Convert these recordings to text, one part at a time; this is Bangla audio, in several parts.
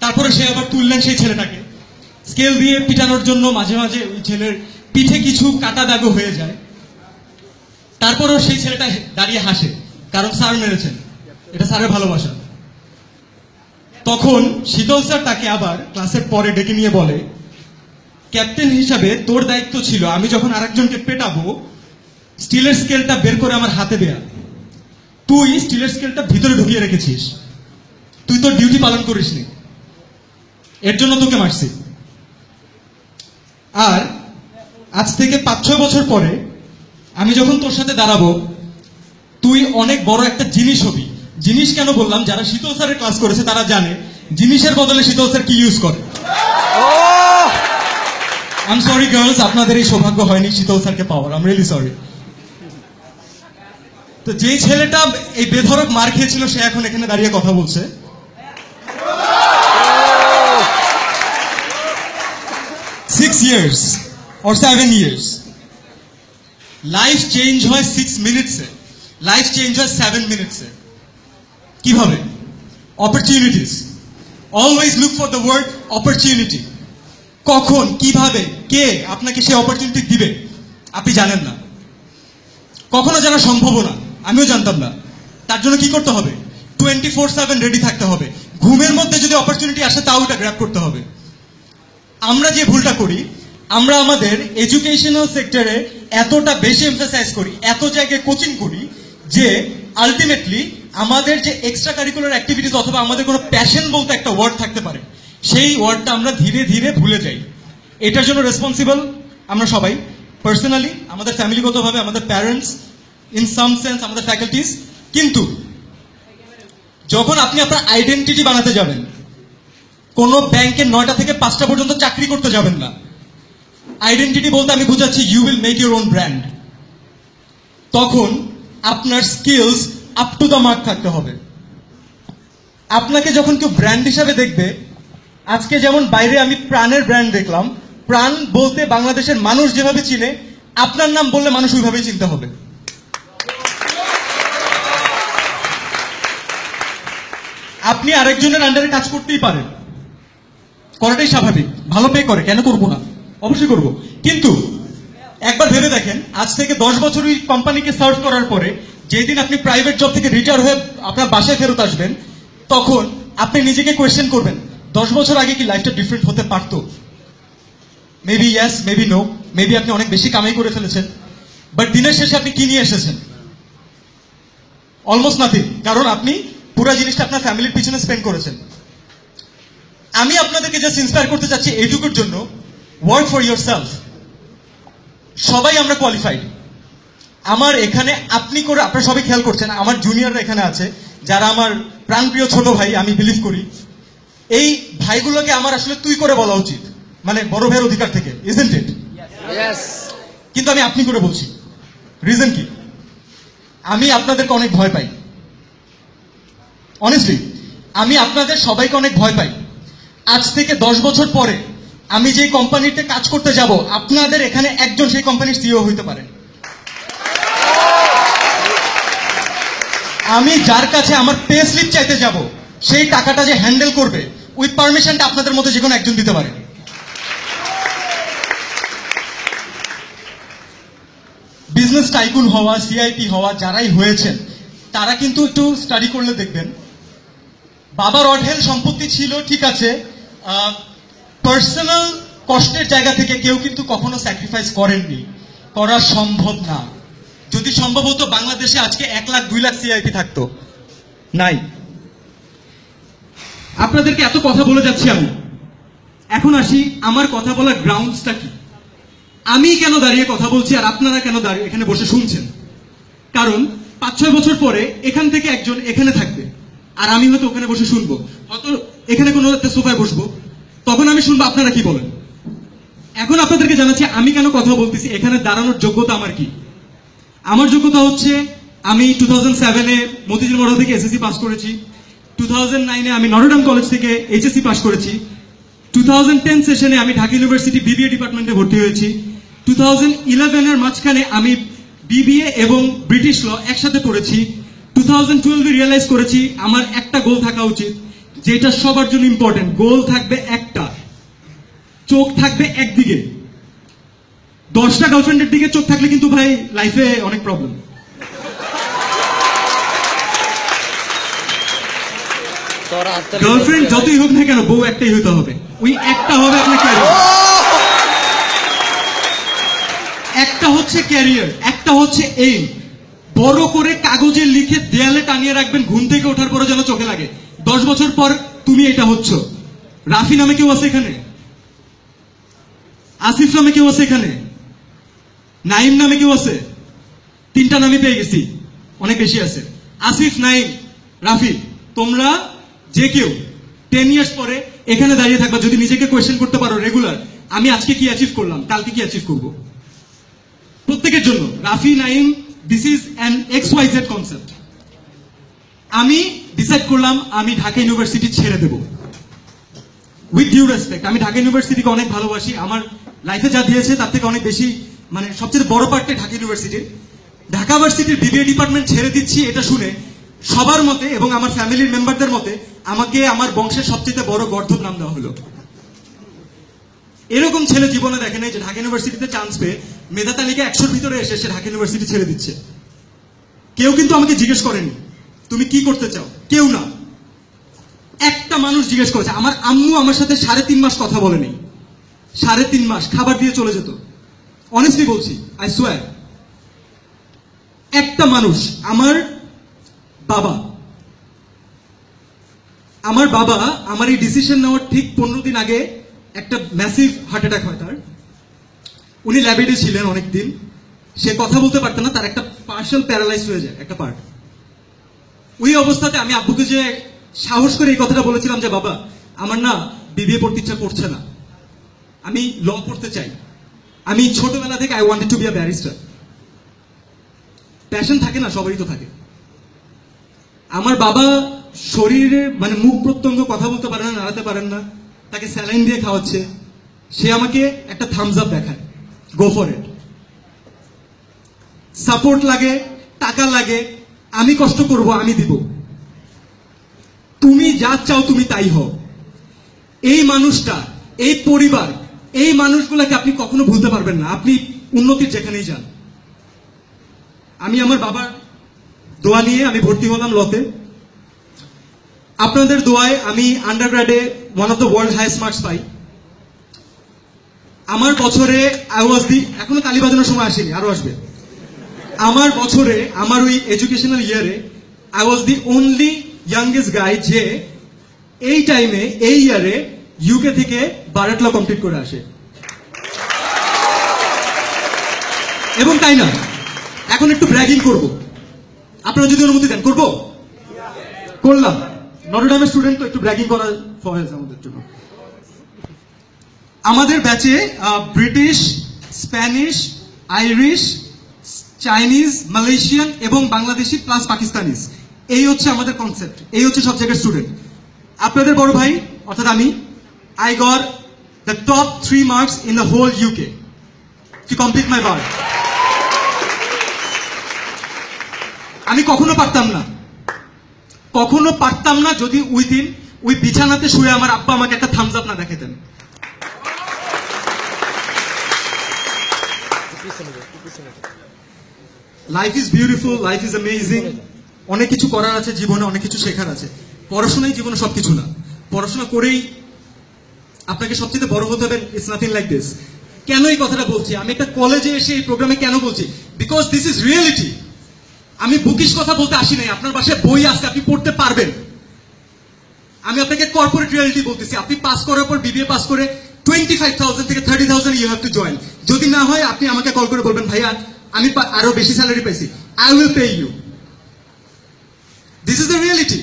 তারপরে সে আবার তুললেন সেই ছেলেটাকে স্কেল দিয়ে পিটানোর জন্য। মাঝে মাঝে ওই ছেলের পিঠে কিছু কাটা দাগও হয়ে যায়। তারপরেও সেই ছেলেটা দাঁড়িয়ে হাসে, কারণ স্যার মেরেছেন, এটা স্যারের ভালোবাসা। তখন শীতল স্যার তাকে আবার ক্লাসের পরে ডেকে নিয়ে বলে, ক্যাপ্টেন হিসাবে তোর দায়িত্ব ছিল আমি যখন আরেকজনকে পেটাবো স্টিলের স্কেলটা বের করে আমার হাতে দেয়া। তুই স্টিলের স্কেলটা ভিতরে ঢুকিয়ে রেখেছিস, তুই তোর ডিউটি পালন করিসনি, এর জন্য তোকে মারছি। আর আজ থেকে 5-6 বছর পরে আমি যখন তোর সাথে দাঁড়াবো তুই অনেক বড় একটা জিনিস হবি। জিনিস কেন বললাম, যারা শীতল স্যারের ক্লাস করেছে তারা জানে জিনিসের বদলে শীতল স্যার কি ইউজ করে। আই এম সরি গার্লস, আপনাদের এই সৌভাগ্য হয়নি শীতল স্যারকে পাওয়ার, আই এম রিয়েলি সরি। তো যেই ছেলেটা এই বেধড়ক মার খেয়েছিল সে এখন এখানে দাঁড়িয়ে কথা বলছে। Six years or 7 years. Life change হয় 6 মিনিটসে, লাইফ চেঞ্জ হয় 7 মিনিটসে। কিভাবে? Opportunities. Always look for the word opportunity. কখন, কিভাবে, কে আপনাকে সেই অপরচুনিটি দিবে আপনি জানেন না, কখনো জানা সম্ভব না, আমিও জানতাম না। তার জন্য কি করতে হবে? 24/7 রেডি থাকতে হবে। ঘুমের মধ্যে যদি অপরচুনিটি আসে তাও এটা গ্র্যাব করতে হবে। আমরা যে ভুলটা করি, আমরা আমাদের এডুকেশনাল সেক্টরে এতটা বেশি এমফাসাইজ করি, এত জায়গায় কোচিং করি যে আলটিমেটলি আমাদের যে এক্সট্রা কারিকুলার অ্যাক্টিভিটিস অথবা আমাদের কোনো প্যাশন বলতে একটা ওয়ার্ড থাকতে পারে, সেই ওয়ার্ডটা আমরা ধীরে ধীরে ভুলে যাই। এটার জন্য রেসপন্সিবল আমরা সবাই, পার্সোনালি, আমাদের ফ্যামিলিগতভাবে, আমাদের প্যারেন্টস, ইন সাম সেন্স আমাদের ফ্যাকাল্টিস। কিন্তু যখন আপনি আপনার আইডেন্টিটি বানাতে যাবেন, কোন ব্যাংকে 9টা থেকে 5টা পর্যন্ত চাকরি করতে যাবেন না। আইডেন্টিটি বলতে আমি বুঝাচ্ছি you will make your own brand. তখন আপনার skills up to the mark থাকতে হবে। আপনাকে যখন কেউ ব্র্যান্ড হিসাবে দেখবে, আজকে যেমন বাইরে আমি প্রাণের ব্র্যান্ড দেখলাম, প্রাণ বলতে বাংলাদেশের মানুষ যেভাবে চিনে, আপনার নাম বললে মানুষ ওইভাবেই চিনতে হবে। আপনি আরেকজনের আন্ডারে কাজ করতেই পারেন, করাটাই স্বাভাবিক, ভালো পে করে, কেন করবো না, অবশ্যই করবো। কিন্তু একবার ভেবে দেখেন, আজ থেকে 10 বছর ওই কোম্পানিকে সার্ভ করার পরে যেদিন আপনি প্রাইভেট জব থেকে রিটায়ার হয়ে আপনার বাসায় ফেরত আসবেন, তখন আপনি নিজেকে কোয়েশ্চেন করবেন 10 বছর আগে কি লাইফটা ডিফারেন্ট হতে পারতো? Maybe yes, maybe no, maybe আপনি অনেক বেশি কামাই করে ফেলেছেন, বাট দিনের শেষে আপনি কি নিয়ে এসেছেন? অলমোস্ট নাথিং, কারণ আপনি পুরো জিনিসটা আপনার ফ্যামিলির পিছনে স্পেন্ড করেছেন। আমি আপনাদেরকে জাস্ট ইন্সপায়ার করতে চাচ্ছি এইটুকুর জন্য, ওয়ার্ক ফর ইয়োর সেলফ। সবাই আমরা কোয়ালিফাইড। আমার এখানে আপনি করে, আপনারা সবাই খেয়াল করছেন, আমার জুনিয়ররা এখানে আছে যারা আমার প্রাণপ্রিয় ছোট ভাই, আমি বিলিভ করি এই ভাইগুলোকে আমার আসলে তুই করে বলা উচিত, মানে বড় ভাইয়ের অধিকার থেকে, ইজন্ট ইট? কিন্তু আমি আপনি করে বলছি। রিজন কি? আমি আপনাদেরকে অনেক ভয় পাই, অনেস্টলি আমি আপনাদের সবাইকে অনেক ভয় পাই। আজ থেকে 10 বছর পরে আমি যে কোম্পানিতে কাজ করতে যাব, আপনাদের এখানে একজন সেই কোম্পানির সিইও হইতে পারে। আমি যার কাছে আমার পে স্লিপ চাইতে যাব, সেই টাকাটা যে হ্যান্ডেল করবে উইথ পারমিশনটা আপনাদের মধ্যে যে কোনো একজন দিতে পারে। বিজনেস টাইকুন হওয়া, সিআইপি হওয়া যারাই হয়েছেন, তারা কিন্তু একটু স্টাডি করলে দেখবেন বাবার অঢেল সম্পত্তি ছিল, ঠিক আছে, পার্সোনাল কষ্টের জায়গা থেকে কেউ কিন্তু কখনো স্যাক্রিফাইস করেননি, করা সম্ভব না। যদি সম্ভব হতো বাংলাদেশে আজকে 1 লাখ 2 লাখ সিআইপি থাকতো, নাই। আপনাদেরকে এত কথা বলে যাচ্ছি আমি, এখন আসি আমার কথা বলার গ্রাউন্ডসটা কি, আমি কেন দাঁড়িয়ে কথা বলছি আর আপনারা কেন দাঁড়িয়ে এখানে বসে শুনছেন। কারণ 5-6 বছর পরে এখান থেকে একজন এখানে থাকবে আর আমি হয়তো ওখানে বসে শুনবো, হয়তো এখানে কোনো একটা সোফায় বসবো, তখন আমি শুনবো আপনারা কি বলেন। এখন আপনাদেরকে জানাচ্ছি আমি কেন কথা বলতেছি, এখানে দাঁড়ানোর যোগ্যতা আমার কি। আমার যোগ্যতা হচ্ছে, আমি 2007-এ মতিঝিল মডেল থেকে এসএসসি পাস করেছি, 2009-এ আমি নটরডেম কলেজ থেকে এইচএসসি পাস করেছি, 2010 সেশনে আমি ঢাকা ইউনিভার্সিটি বিবিএ ডিপার্টমেন্টে ভর্তি হয়েছি, 2011-এর মাঝখানে আমি বিবিএ এবং ব্রিটিশ ল একসাথে পড়েছি, 2012-এ রিয়েলাইজ করেছি আমার একটা গোল থাকা উচিত, যেটা সবার জন্য ইম্পর্টেন্ট, গোল থাকবে একটা, চোখ থাকবে একদিকে। 10টা গার্লফ্রেন্ডের দিকে চোখ থাকলে কিন্তু ভাই লাইফে অনেক প্রবলেম। গার্লফ্রেন্ড যতই হোক না কেন, বউ একটাই হইতে হবে। ওই একটা হবে আপনার ক্যারিয়ার, একটা হচ্ছে ক্যারিয়ার, একটা হচ্ছে এইম। বড় করে কাগজে লিখে দেয়ালে টানিয়ে রাখবেন, ঘুম থেকে ওঠার পরে যেন চোখে লাগে 10 বছর পর তুমি এটা হচ্ছ। রাফি নামে কেউ আছে এখানে? আসিফ নামে কেউ আছে এখানে? নাইম নামে কেউ আছে? 3টা নামই পেয়ে গেছি, অনেক বেশি আছে। আসিফ, নাইম, রাফি, তোমরা যে কেউ 10 ইয়ার্স পরে এখানে দাঁড়িয়ে থাকবা যদি নিজেকে কোয়েশ্চেন করতে পারো রেগুলার, আমি আজকে কি অ্যাচিভ করলাম, কালকে কি অ্যাচিভ করবো। প্রত্যেকের জন্য Rafi, Naim, this is an XYZ concept. আমি ডিসাইড করলাম আমি ঢাকা ইউনিভার্সিটি ছেড়ে দেব। উইথ ডিউ রেসপেক্ট, আমি ঢাকা ইউনিভার্সিটিকে অনেক ভালোবাসি। আমার লাইফে যা দিয়েছে তার থেকে অনেক বেশি, মানে সবচেয়ে বড় পার্টটাই ঢাকা ইউনিভার্সিটির। ঢাকা ভার্সিটির BBA ডিপার্টমেন্ট ছেড়ে দিচ্ছি, এটা শুনে সবার মতে এবং আমার ফ্যামিলির মেম্বারদের মতে আমাকে আমার বংশের সবচেয়ে বড় গর্ধব নাম দেওয়া হলো। এরকম ছেলে জীবনে দেখে নাই যে ঢাকা ইউনিভার্সিটিতে চান্স পেয়ে মেধা তালিকা 100-র ভিতরে এসে সে ঢাকা ইউনিভার্সিটি ছেড়ে দিচ্ছে। কেউ কিন্তু আমাকে জিজ্ঞেস করেনি তুমি কি করতে চাও, কেউ না। একটা মানুষ জিজ্ঞেস করেছে, আমার আম্মু আমার সাথে 3.5 মাস কথা বলেনি। 3.5 মাস খাবার দিয়ে চলে যেত, অনেস্টলি বলছি, আই সোয়ার। একটা মানুষ, আমার বাবা আমার এই ডিসিশন নেওয়ার ঠিক 15 দিন আগে একটা ম্যাসিভ হার্ট অ্যাটাক হয় তার। উনি ল্যাবেডে ছিলেন অনেকদিন, সে কথা বলতে পারতেন না, তার একটা পার্শাল প্যারালাইজ হয়ে যায়, একটা পার্ট। ওই অবস্থাতে আমি আব্বুকে যে সাহস করে এই কথাটা বলেছিলাম যে বাবা আমার না BBA পড়তে ইচ্ছা করছে না, আমি ল পড়তে চাই। আমি ছোটবেলা থেকে I wanted to be a barrister. Passion থাকে না, সবারই তো থাকে। আমার বাবা শরীরে মানে মুখ প্রত্যঙ্গ কথা বলতে পারেন না, নাড়াতে পারেন না, তাকে স্যালাইন দিয়ে খাওয়াচ্ছে। সে আমাকে একটা থামস আপ দেখায়, গো ফর ইট। সাপোর্ট লাগে, টাকা লাগে, আমি কষ্ট করব, আমি দিব। তুমি যা চাও তুমি তাই হও। এই মানুষটা, এই পরিবার, এই মানুষগুলোকে আপনি কখনো ভুলতে পারবেন না, আপনি উন্নতির যেখানেই যান। আমি আমার বাবার দোয়া নিয়ে আমি ভর্তি হলাম লতে। আপনাদের দোয়ায় আমি আন্ডারগ্রেডে one of the world highest marks পাই। আমার বছরে এখনো তালি বাজানোর সময় আসেনি, আরো আসবে। আমার বছরে, আমার ওই এডুকেশনাল ইয়ারে I was the only youngest guy যে এই টাইমে, এই ইয়ারে UK থেকে বারেট ল কমপ্লিট করে আসে। এবং তাই না, এখন একটু ব্র্যাগিং করব, আপনারা যদি অনুমতি দেন করব, করলাম। নটরডেমের স্টুডেন্ট তো একটু ব্র্যাগিং করা ফরজ আমাদের জন্য। আমাদের ব্যাচে British, Spanish, Irish, Chinese, Malaysian এবং বাংলাদেশি প্লাস পাকিস্তানিজ, এই হচ্ছে আমাদের কনসেপ্ট, এই হচ্ছে সব জায়গার স্টুডেন্ট। আপনাদের বড় ভাই অর্থাৎ আমি, I got the top 3 marks in the whole UK to complete my bar. আমি কখনো পারতাম না যদি ওই দিন ওই বিছানাতে শুয়ে আমার আব্বা আমাকে একটা থামস আপ না দেখাতেন। Life is beautiful, life is amazing. অনেক কিছু করার আছে জীবনে, অনেক কিছু শেখার আছে। পড়াশোনাই জীবনে সবকিছু না, পড়াশোনা করেই আপনাকে সবচেয়ে বড় হতে হবে। It's nothing like this. কেন এই কথাটা বলছি, আমি একটা কলেজে এসে এই প্রোগ্রামে কেন বলছি, বিকজ দিস ইজ রিয়েলিটি। আমি বুকিশ কথা বলতে আসি নাই, আপনার বাসায় বই আছে, আপনি পড়তে পারবেন। আমি আপনাকে কর্পোরেট রিয়েলিটি বলতেছি। আপনি পাস করার পর, BBA পাস করে 25,000 থেকে 30,000 ইউ হ্যাভ টু জয়েন। যদি না হয় আপনি আমাকে কল করে বলবেন ভাইয়া আমি আরো বেশি স্যালারি পাইছি, I will pay you. This is the reality.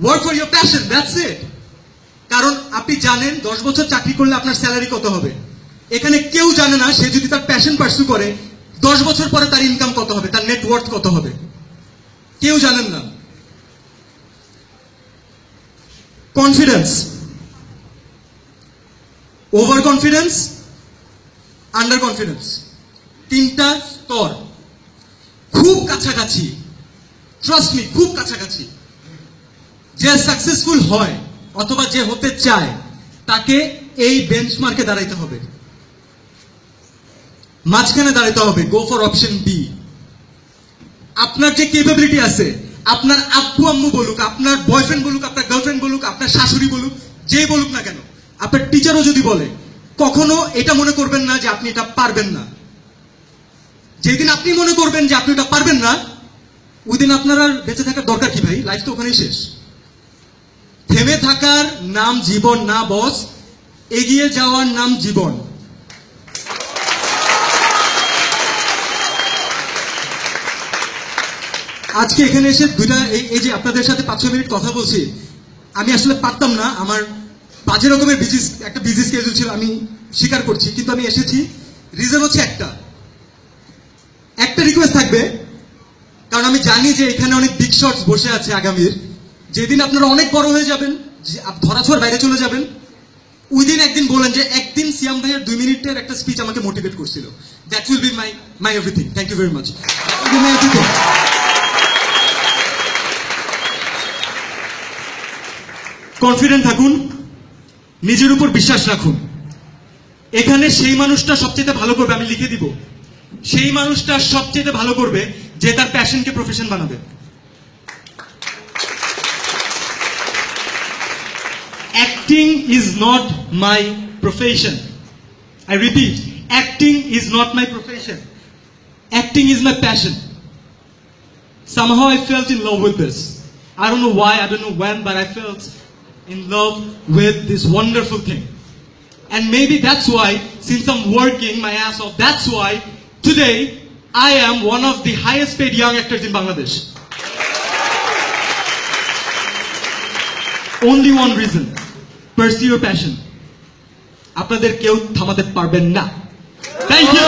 Work for your passion, that's it. কারণ আপনি জানেন 10 বছর চাকরি করলে আপনার স্যালারি কত হবে। এখানে কেউ জানে না সে যদি তার প্যাশন পার্সু করে 10 বছর পরে তার ইনকাম কত হবে, তার নেটওয়ার্থ কত হবে, কেউ জানেন না। Confidence, over confidence, under confidence, 3টা স্তর খুব কাছাকাছি। ট্রাস্ট মি, খুব কাছাকাছি। যে সাকসেসফুল হয় অথবা যে হতে চায় তাকে এই বেঞ্চমার্কে দাঁড়াইতে হবে, মাঝখানে দাঁড়াইতে হবে। Go for option B. আপনার যে কেপাবিলিটি আছে, আপনার আব্বু আম্মু বলুক, আপনার বয়ফ্রেন্ড বলুক, আপনার গার্লফ্রেন্ড বলুক, আপনার শাশুড়ি বলুক, যে বলুক না কেন, আপনার টিচারও যদি বলে, কখনো এটা মনে করবেন না যে আপনি এটা পারবেন না। যেদিন আপনি মনে করবেন যে আপনি এটা পারবেন না, ওই দিন আপনার আর বেঁচে থাকার দরকার কি ভাই? লাইফ তো ওখানেই শেষ। থেমে থাকার নাম জীবন না বস, এগিয়ে যাওয়ার নাম জীবন। আজকে এখানে এসে এই যে আপনাদের সাথে 5-6 মিনিট কথা বলছি, আমি আসলে পারতাম না, আমার বাজে রকমের একটা বিজি স্কেজুল ছিল, আমি স্বীকার করছি, কিন্তু আমি এসেছি। রিজন হচ্ছে একটা রিকোয়েস্ট থাকবে, কারণ আমি জানি যে এখানে অনেক বিগ শটস বসে আছে আগামীর। যেদিন আপনারা অনেক বড় হয়ে যাবেন, ধরাছোঁয়ার বাইরে চলে যাবেন, ওই দিন একদিন বলেন যে একদিন সিয়াম ভাইয়ের 2 মিনিটের একটা স্পিচ আমাকে মোটিভেট করছিল। That will be my everything. Thank you very much. Confident থাকুন, নিজের উপর বিশ্বাস রাখুন। এখানে সেই মানুষটা সবচেয়ে ভালো করবে, আমি লিখে দিব, সেই মানুষটা সবচেয়ে ভালো করবে যে তার প্যাশনকে প্রফেশন বানাবে। Acting is not my profession. I repeat, acting is not my profession. Acting is my passion. Somehow I felt in love with this. I don't know why, I don't know when, but I felt in love with this wonderful thing. And maybe that's why, since I'm working my ass off, that's why today I am one of the highest paid young actors in Bangladesh. Only one reason: pursue your passion. আপনাদের কেউ থামাতে পারবেন না। Thank you.